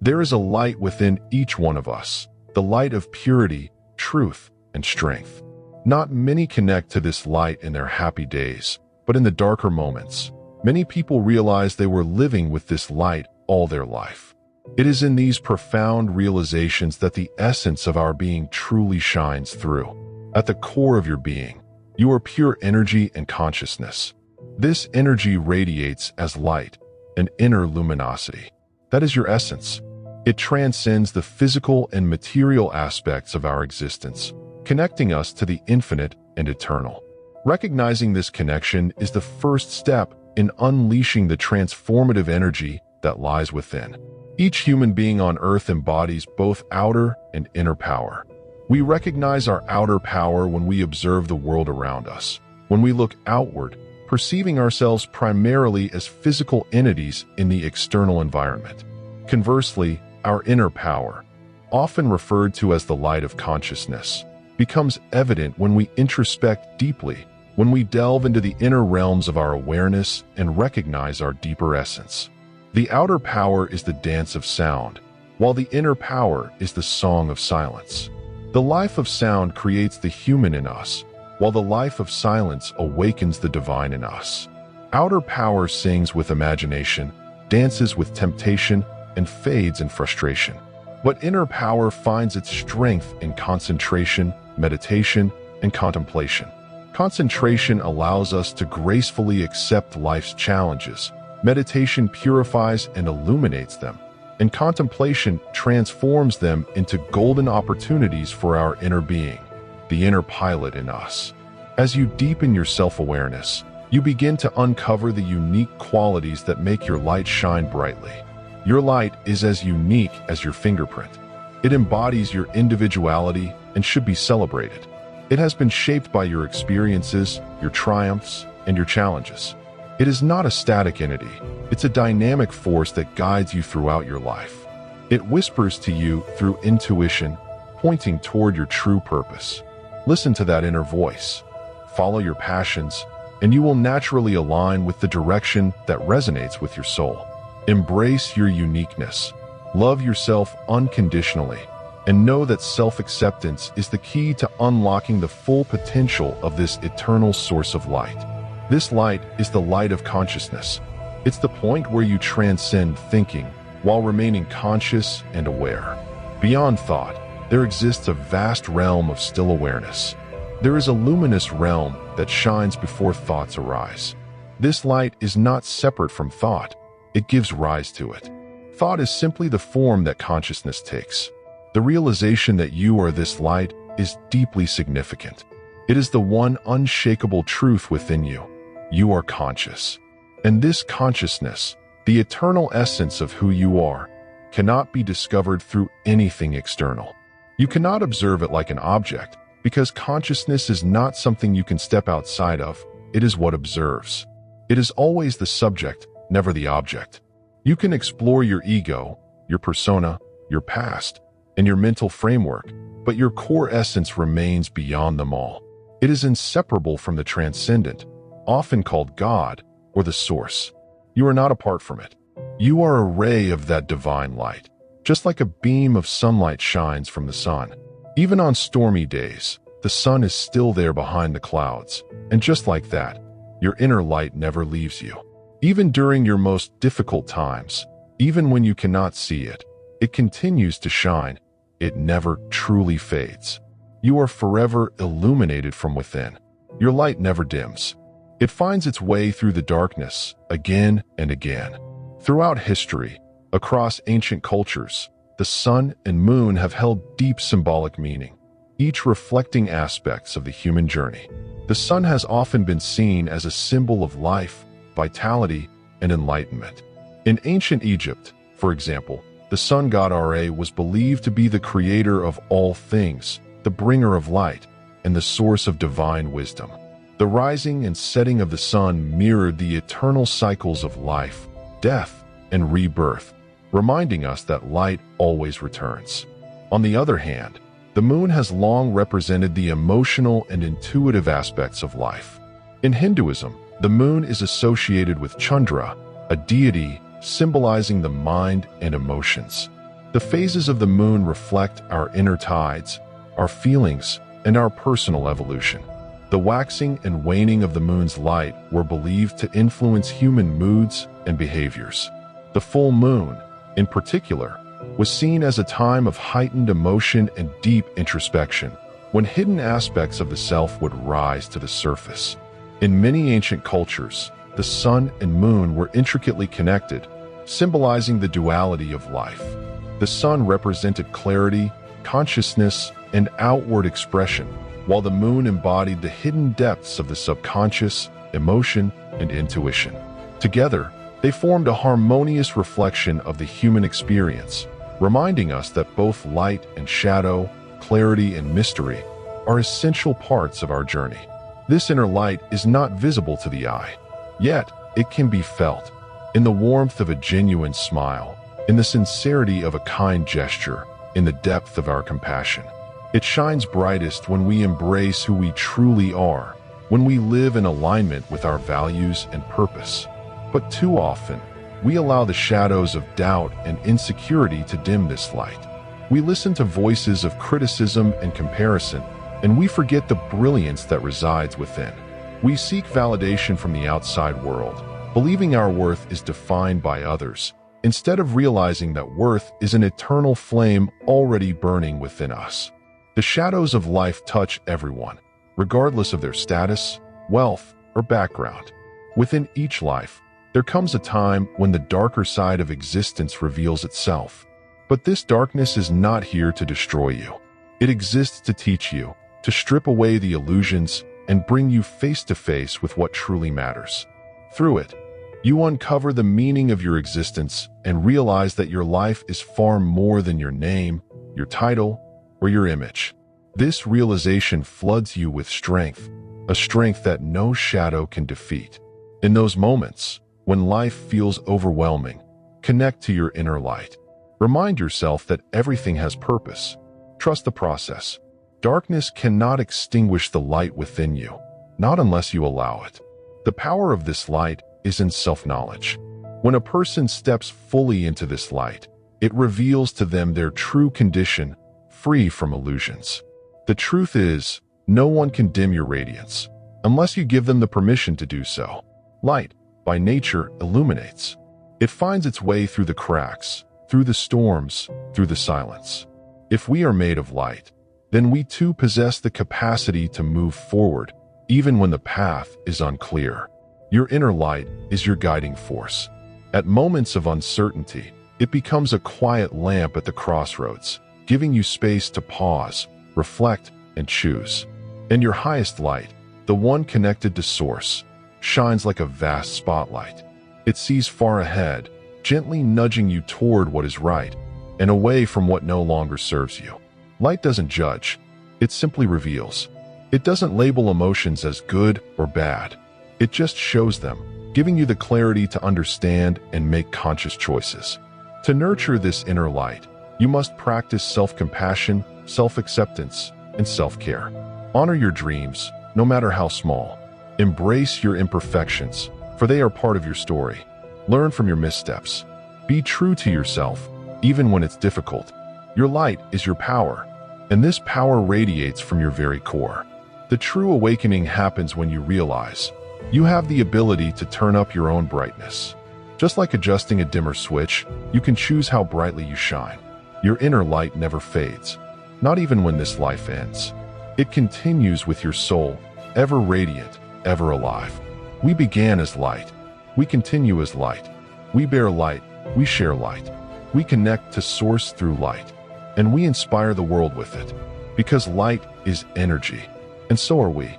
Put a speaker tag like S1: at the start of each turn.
S1: There is a light within each one of us, the light of purity, truth, and strength. Not many connect to this light in their happy days, but in the darker moments, many people realize they were living with this light all their life. It is in these profound realizations that the essence of our being truly shines through. At the core of your being, you are pure energy and consciousness. This energy radiates as light, an inner luminosity. That is your essence. It transcends the physical and material aspects of our existence, connecting us to the infinite and eternal. Recognizing this connection is the first step in unleashing the transformative energy that lies within. Each human being on Earth embodies both outer and inner power. We recognize our outer power when we observe the world around us, when we look outward, perceiving ourselves primarily as physical entities in the external environment. Conversely, our inner power, often referred to as the light of consciousness, becomes evident when we introspect deeply, when we delve into the inner realms of our awareness and recognize our deeper essence. The outer power is the dance of sound, while the inner power is the song of silence. The life of sound creates the human in us, while the life of silence awakens the divine in us. Outer power sings with imagination, dances with temptation, and fades in frustration. But inner power finds its strength in concentration, meditation, and contemplation. Concentration allows us to gracefully accept life's challenges. Meditation purifies and illuminates them, and contemplation transforms them into golden opportunities for our inner being, the inner pilot in us. As you deepen your self-awareness, you begin to uncover the unique qualities that make your light shine brightly. Your light is as unique as your fingerprint. It embodies your individuality and should be celebrated. It has been shaped by your experiences, your triumphs, and your challenges. It is not a static entity. It's a dynamic force that guides you throughout your life. It whispers to you through intuition, pointing toward your true purpose. Listen to that inner voice. Follow your passions, and you will naturally align with the direction that resonates with your soul. Embrace your uniqueness. Love yourself unconditionally, and know that self-acceptance is the key to unlocking the full potential of this eternal source of light. This light is the light of consciousness. It's the point where you transcend thinking while remaining conscious and aware. Beyond thought, there exists a vast realm of still awareness. There is a luminous realm that shines before thoughts arise. This light is not separate from thought. It gives rise to it. Thought is simply the form that consciousness takes. The realization that you are this light is deeply significant. It is the one unshakable truth within you. You are conscious. And this consciousness, the eternal essence of who you are, cannot be discovered through anything external. You cannot observe it like an object, because consciousness is not something you can step outside of. It is what observes. It is always the subject, never the object. You can explore your ego, your persona, your past, and your mental framework, but your core essence remains beyond them all. It is inseparable from the transcendent, often called God or the Source. You are not apart from it. You are a ray of that divine light, just like a beam of sunlight shines from the sun. Even on stormy days, the sun is still there behind the clouds, and just like that, your inner light never leaves you. Even during your most difficult times, even when you cannot see it, it continues to shine. It never truly fades. You are forever illuminated from within. Your light never dims. It finds its way through the darkness again and again. Throughout history, across ancient cultures, the sun and moon have held deep symbolic meaning, each reflecting aspects of the human journey. The sun has often been seen as a symbol of life, vitality, and enlightenment. In ancient Egypt, for example, the sun god Ra was believed to be the creator of all things, the bringer of light, and the source of divine wisdom. The rising and setting of the sun mirrored the eternal cycles of life, death, and rebirth, reminding us that light always returns. On the other hand, the moon has long represented the emotional and intuitive aspects of life. In Hinduism, the moon is associated with Chandra, a deity symbolizing the mind and emotions. The phases of the moon reflect our inner tides, our feelings, and our personal evolution. The waxing and waning of the moon's light were believed to influence human moods and behaviors. The full moon, in particular, was seen as a time of heightened emotion and deep introspection, when hidden aspects of the self would rise to the surface. In many ancient cultures, the sun and moon were intricately connected, symbolizing the duality of life. The sun represented clarity, consciousness, and outward expression, while the moon embodied the hidden depths of the subconscious, emotion, and intuition. Together, they formed a harmonious reflection of the human experience, reminding us that both light and shadow, clarity and mystery, are essential parts of our journey. This inner light is not visible to the eye, yet it can be felt in the warmth of a genuine smile, in the sincerity of a kind gesture, in the depth of our compassion. It shines brightest when we embrace who we truly are, when we live in alignment with our values and purpose. But too often, we allow the shadows of doubt and insecurity to dim this light. We listen to voices of criticism and comparison, and we forget the brilliance that resides within. We seek validation from the outside world, believing our worth is defined by others, instead of realizing that worth is an eternal flame already burning within us. The shadows of life touch everyone, regardless of their status, wealth, or background. Within each life, there comes a time when the darker side of existence reveals itself. But this darkness is not here to destroy you. It exists to teach you, to strip away the illusions, and bring you face to face with what truly matters. Through it, you uncover the meaning of your existence and realize that your life is far more than your name, your title, or your image. This realization floods you with strength, a strength that no shadow can defeat. In those moments, when life feels overwhelming, connect to your inner light. Remind yourself that everything has purpose. Trust the process. Darkness cannot extinguish the light within you, not unless you allow it. The power of this light is in self-knowledge. When a person steps fully into this light, it reveals to them their true condition, free from illusions. The truth is, no one can dim your radiance, unless you give them the permission to do so. Light, by nature, illuminates. It finds its way through the cracks, through the storms, through the silence. If we are made of light, then we too possess the capacity to move forward, even when the path is unclear. Your inner light is your guiding force. At moments of uncertainty, it becomes a quiet lamp at the crossroads, giving you space to pause, reflect, and choose. And your highest light, the one connected to Source, shines like a vast spotlight. It sees far ahead, gently nudging you toward what is right, and away from what no longer serves you. Light doesn't judge, it simply reveals. It doesn't label emotions as good or bad. It just shows them, giving you the clarity to understand and make conscious choices. To nurture this inner light, you must practice self-compassion, self-acceptance, and self-care. Honor your dreams, no matter how small. Embrace your imperfections, for they are part of your story. Learn from your missteps. Be true to yourself, even when it's difficult. Your light is your power, and this power radiates from your very core. The true awakening happens when you realize you have the ability to turn up your own brightness. Just like adjusting a dimmer switch, you can choose how brightly you shine. Your inner light never fades, not even when this life ends. It continues with your soul, ever radiant, ever alive. We began as light. We continue as light. We bear light. We share light. We connect to Source through light. And we inspire the world with it. Because light is energy. And so are we.